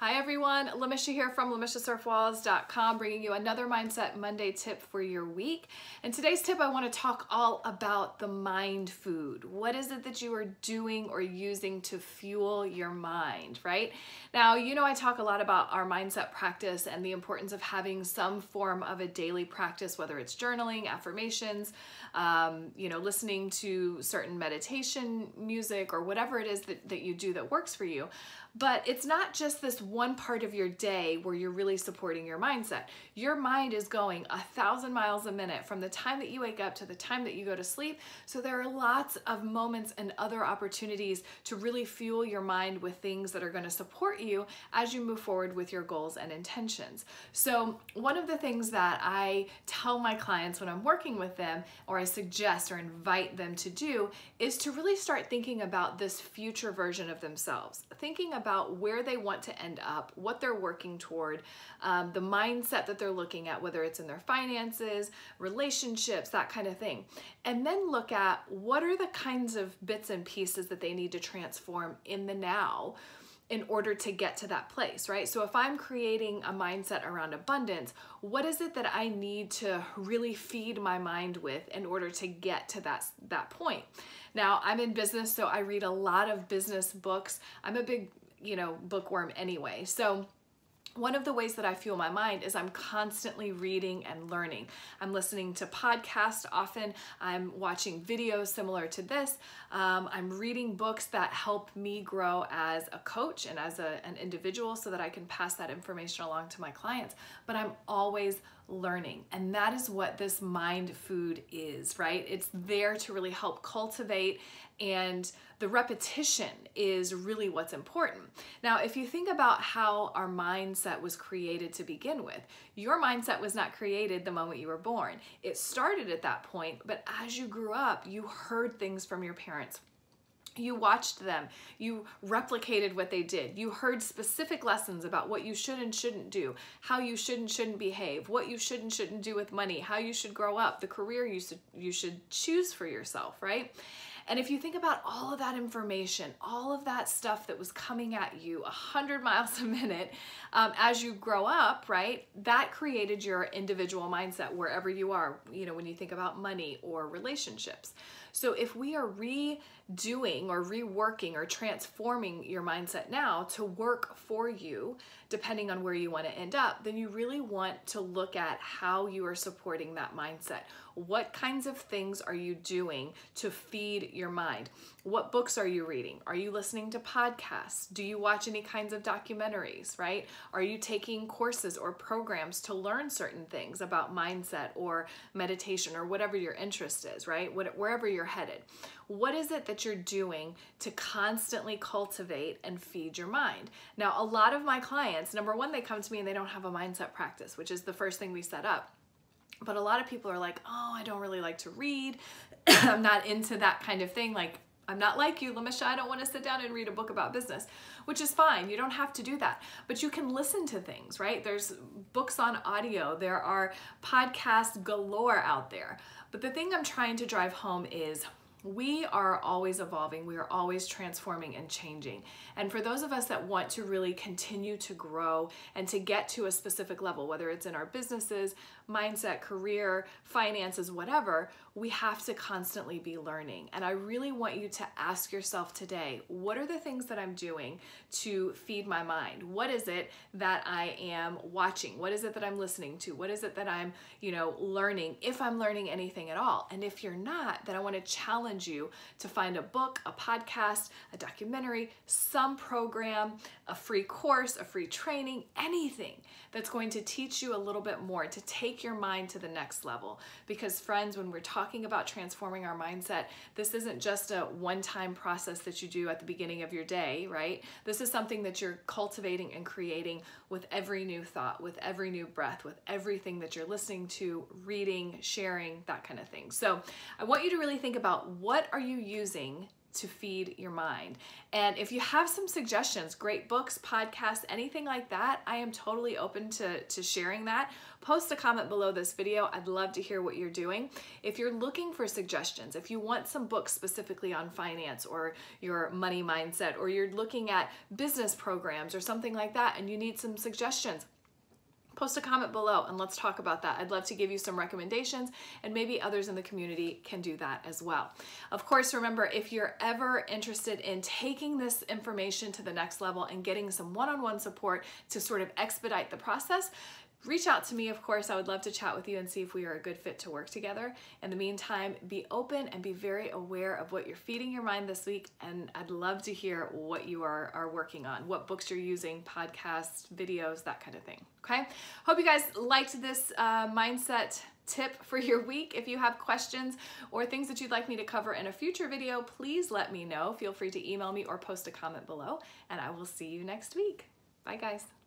Hi everyone, Lamisha here from LamishaSerf-Walls.com, bringing you another Mindset Monday tip for your week. And today's tip, I want to talk all about the mind food. What is it that you are doing or using to fuel your mind, right? Now, you know I talk a lot about our mindset practice and the importance of having some form of a daily practice, whether it's journaling, affirmations, listening to certain meditation music or whatever it is that you do that works for you. But it's not just this one part of your day where you're really supporting your mindset. Your mind is going 1,000 miles a minute from the time that you wake up to the time that you go to sleep. So there are lots of moments and other opportunities to really fuel your mind with things that are going to support you as you move forward with your goals and intentions. So one of the things that I tell my clients when I'm working with them, or I suggest or invite them to do, is to really start thinking about this future version of themselves, thinking about where they want to end up, what they're working toward, the mindset that they're looking at, whether it's in their finances, relationships, that kind of thing. And then look at what are the kinds of bits and pieces that they need to transform in the now in order to get to that place, right? So if I'm creating a mindset around abundance, what is it that I need to really feed my mind with in order to get to that point? Now, I'm in business, so I read a lot of business books. I'm a big, bookworm anyway. So one of the ways that I fuel my mind is I'm constantly reading and learning. I'm listening to podcasts often. I'm watching videos similar to this. I'm reading books that help me grow as a coach and as an individual so that I can pass that information along to my clients. But I'm always learning. And that is what this mind food is, right? It's there to really help cultivate, and the repetition is really what's important. Now, if you think about how our mindset was created to begin with, your mindset was not created the moment you were born. It started at that point, but as you grew up, you heard things from your parents. You watched them, you replicated what they did, you heard specific lessons about what you should and shouldn't do, how you should and shouldn't behave, what you should and shouldn't do with money, how you should grow up, the career you should choose for yourself, right? And if you think about all of that information, all of that stuff that was coming at you 100 miles a minute as you grow up, right, that created your individual mindset wherever you are, when you think about money or relationships. So if we are redoing or reworking or transforming your mindset now to work for you, depending on where you want to end up, then you really want to look at how you are supporting that mindset. What kinds of things are you doing to feed your mind? What books are you reading? Are you listening to podcasts? Do you watch any kinds of documentaries, right? Are you taking courses or programs to learn certain things about mindset or meditation or whatever your interest is, right? Wherever you're headed. What is it that you're doing to constantly cultivate and feed your mind? Now, a lot of my clients, number one, they come to me and they don't have a mindset practice, which is the first thing we set up. But a lot of people are like, oh, I don't really like to read. I'm not into that kind of thing. Like, I'm not like you, Lamisha. I don't want to sit down and read a book about business, which is fine. You don't have to do that. But you can listen to things, right? There's books on audio. There are podcasts galore out there. But the thing I'm trying to drive home is we are always evolving. We are always transforming and changing. And for those of us that want to really continue to grow and to get to a specific level, whether it's in our businesses, mindset, career, finances, whatever, we have to constantly be learning. And I really want you to ask yourself today, what are the things that I'm doing to feed my mind? What is it that I am watching? What is it that I'm listening to? What is it that I'm, learning, if I'm learning anything at all? And if you're not, then I want to challenge you to find a book, a podcast, a documentary, some program, a free course, a free training, anything that's going to teach you a little bit more to take your mind to the next level. Because friends, when we're talking about transforming our mindset, this isn't just a one-time process that you do at the beginning of your day, right? This is something that you're cultivating and creating with every new thought, with every new breath, with everything that you're listening to, reading, sharing, that kind of thing. So I want you to really think about, what are you using to feed your mind. And if you have some suggestions, great books, podcasts, anything like that, I am totally open to sharing that. Post a comment below this video. I'd love to hear what you're doing. If you're looking for suggestions, if you want some books specifically on finance or your money mindset, or you're looking at business programs or something like that and you need some suggestions, post a comment below and let's talk about that. I'd love to give you some recommendations, and maybe others in the community can do that as well. Of course, remember, if you're ever interested in taking this information to the next level and getting some one-on-one support to sort of expedite the process, reach out to me, of course. I would love to chat with you and see if we are a good fit to work together. In the meantime, be open and be very aware of what you're feeding your mind this week, and I'd love to hear what you are working on, what books you're using, podcasts, videos, that kind of thing, okay? Hope you guys liked this mindset tip for your week. If you have questions or things that you'd like me to cover in a future video, please let me know. Feel free to email me or post a comment below, and I will see you next week. Bye, guys.